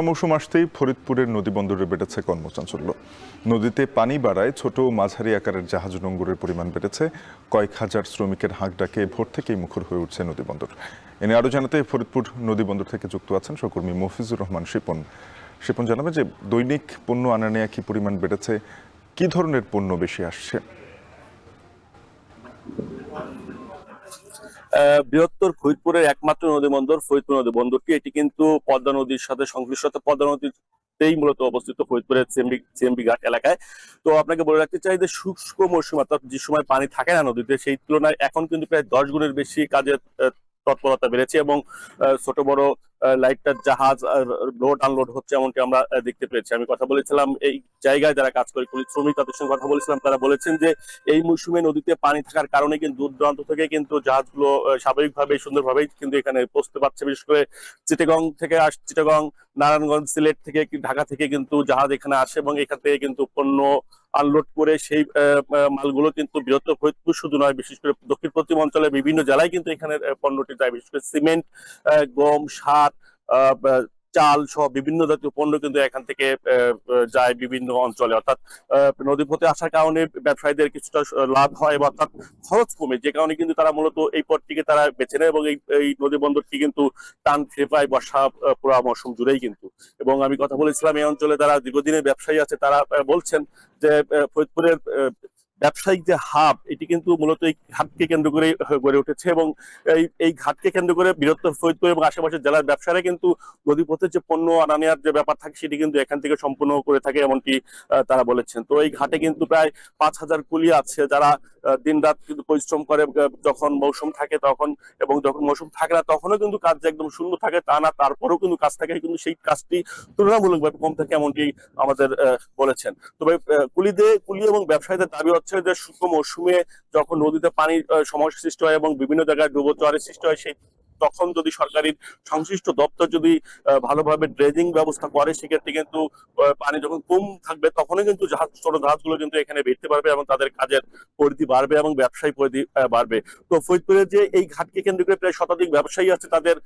মৌসুম আসতেই ফরিদপুরের নদীবন্দরে বেড়েছে কর্মচাঞ্চল্য। নদীতে পানি বাড়ায় ছোট ও মাঝারি আকারের জাহাজ নোঙরের পরিমাণ বেড়েছে। কয়েক হাজার শ্রমিকের হাঁক ডাকে ভোর থেকেই মুখর হয়ে উঠছে নদীবন্দর। এনে আরও জানাতে ফরিদপুর নদীবন্দর থেকে যুক্ত আছেন সহকর্মী মফিজুর রহমান শিপন। শিপন, জানাবে যে দৈনিক পণ্য আনা নেয়া কি পরিমাণ বেড়েছে, কি ধরনের পণ্য বেশি আসছে? বৃহত্তর ফরিদপুরের একমাত্র নদীবন্দর ফরিদপুর নদীবন্দরটি, এটি কিন্তু পদ্মা নদীর সাথে সংশ্লিষ্ট। পদ্মা নদীতেই মূলত অবস্থিত ফরিদপুরের সিএমবি ঘাট এলাকায়। তো আপনাকে বলে রাখতে চাই যে শুষ্ক মৌসুম, অর্থাৎ যে সময় পানি থাকে না নদীতে, সেই তুলনায় এখন কিন্তু প্রায় 10 গুণের বেশি কাজের তৎপরতা বেড়েছে এবং ছোট বড় লাইটার জাহাজ লোড আনলোড হচ্ছে, এমনটি আমরা দেখতে পেয়েছি। আমি কথা বলেছিলাম এই জায়গায় যারা কাজ করে কুলি শ্রমিক, তাদের সঙ্গে কথা বলেছিলাম। তারা বলেছেন যে এই মৌসুমে নদীতে পানি থাকার কারণে কিন্তু দূর দূরান্ত থেকে কিন্তু জাহাজগুলো স্বাভাবিকভাবে সুন্দরভাবেই কিন্তু এখানে পৌঁছতে পারছে। বিশেষ করে চিটাগং, নারায়ণগঞ্জ, সিলেট থেকে, ঢাকা থেকে কিন্তু জাহাজ এখানে আসে এবং এখান থেকে কিন্তু পণ্য আনলোড করে সেই মালগুলো কিন্তু বৃহত্তর ফরিদপুর শুধু নয়, বিশেষ করে দক্ষিণ পশ্চিম অঞ্চলের বিভিন্ন জেলায় কিন্তু এখানে পণ্যটি যায়। বিশেষ করে সিমেন্ট, গম, সার, চাল সহ বিভিন্ন জাতীয় পণ্য কিন্তু এখান থেকে যায় বিভিন্ন অঞ্চলে। অর্থাৎ নদীপথে আসার কারণে ব্যবসায়ীদের কিছুটা লাভ হয়, অর্থাৎ খরচ কমে, যে কারণে কিন্তু তারা মূলত এই পথটিকে তারা বেছে নেয় এবং এই নদী বন্দরটি কিন্তু টান খেয়ে পায় বর্ষা পুরা মৌসুম জুড়েই কিন্তু। এবং আমি কথা বলেছিলাম এই অঞ্চলে যারা দীর্ঘদিনের ব্যবসায়ী আছে, তারা বলছেন যে ফরিদপুরের ব্যবসায়িক যে হাব, এটি কিন্তু মূলত এই ঘাটকে কেন্দ্র করে গড়ে উঠেছে এবং এই ঘাটকে কেন্দ্র করে বৃহত্তর ফরিদপুর এবং আশেপাশের জেলার ব্যবসায়ীরা কিন্তু নদীপথে যে পণ্য আনা নেওয়ার যে ব্যাপার থাকে, সেটি কিন্তু এখান থেকে সম্পূর্ণ করে থাকে, এমনটি তারা বলেছেন। তো এই ঘাটে কিন্তু প্রায় 5,000 কুলি আছে, যারা দিন রাত কিন্তু পরিশ্রম করে যখন মৌসুম থাকে তখন, এবং যখন মৌসুম থাকে না তখনও কিন্তু কাজ যে একদম শূন্য থাকে তা না, তারপরেও কিন্তু কাজ থাকে, কিন্তু সেই কাজটি তুলনামূলকভাবে কম থাকে, এমনটি আমাদের বলেছেন। তবে কুলি এবং ব্যবসায়ীদের দাবি হচ্ছে যে শুষ্ক মৌসুমে যখন নদীতে পানির সমস্যা সৃষ্টি হয় এবং বিভিন্ন জায়গায় ডুবোচরের সৃষ্টি হয়, সেই তখন যদি সরকারি সংশ্লিষ্ট দপ্তর যদি ভালোভাবে ড্রেজিং ব্যবস্থা করে, সেক্ষেত্রে কিন্তু পানি যখন কম থাকবে তখনই কিন্তু ছোট জাহাজগুলো কিন্তু এখানে বেরতে পারবে এবং তাদের কাজের পরিধি বাড়বে এবং ব্যবসায়ী পরিধি বাড়বে। তো ফরিদপুরের যে এই ঘাটকে কেন্দ্র করে প্রায় শতাধিক ব্যবসায়ী আছে, তাদের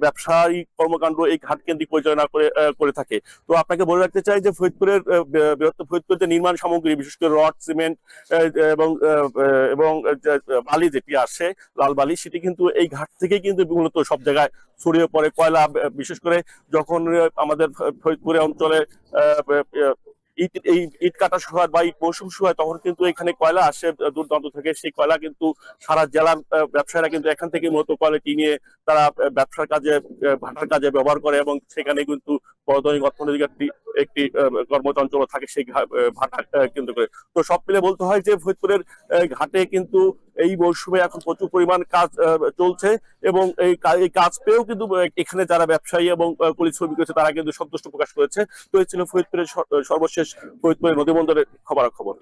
ব্যবসায়ী কর্মকাণ্ড এই ঘাট কেন্দ্রিক পরিচালনা করে থাকে। তো আপনাকে বলে রাখতে চাই যে ফরিদপুরের বৃহত্তর ফরিদপুরের যে নির্মাণ সামগ্রী, বিশেষ করে রড, সিমেন্ট এবং এবং বালি যেটি আসে, লাল বালি, সেটি কিন্তু এই ঘাট থেকেই কিন্তু মূলত সব জায়গায় ছড়িয়ে পড়ে। কয়লা, বিশেষ করে যখন আমাদের ফরিদপুরে অঞ্চলে ইট কাটা শুরু হয় বা ইট মৌসুম শুরু হয়, তখন কিন্তু এখানে কয়লা আসে দূর দূরান্ত থেকে। সেই কয়লা কিন্তু সারা জেলার ব্যবসায়ীরা কিন্তু এখান থেকে মূলত কয়লাটি নিয়ে তারা ব্যবসার কাজে, ভাটার কাজে ব্যবহার করে এবং সেখানে কিন্তু বড় অর্থনৈতিক একটি কর্মচঞ্চল থাকে সেই ভাটা কেন্দ্র করে। তো সব মিলে বলতে হয় যে ফরিদপুরের ঘাটে কিন্তু এই মৌসুমে এখন প্রচুর পরিমাণ কাজ চলছে এবং এই কাজ পেয়েও কিন্তু এখানে যারা ব্যবসায়ী এবং কুলি শ্রমিক রয়েছে, তারা কিন্তু সন্তুষ্ট প্রকাশ করেছে। তো এই ছিল ফরিদপুরের সর্বশেষ ফরিদপুরের নদীবন্দরের খবরাখবর।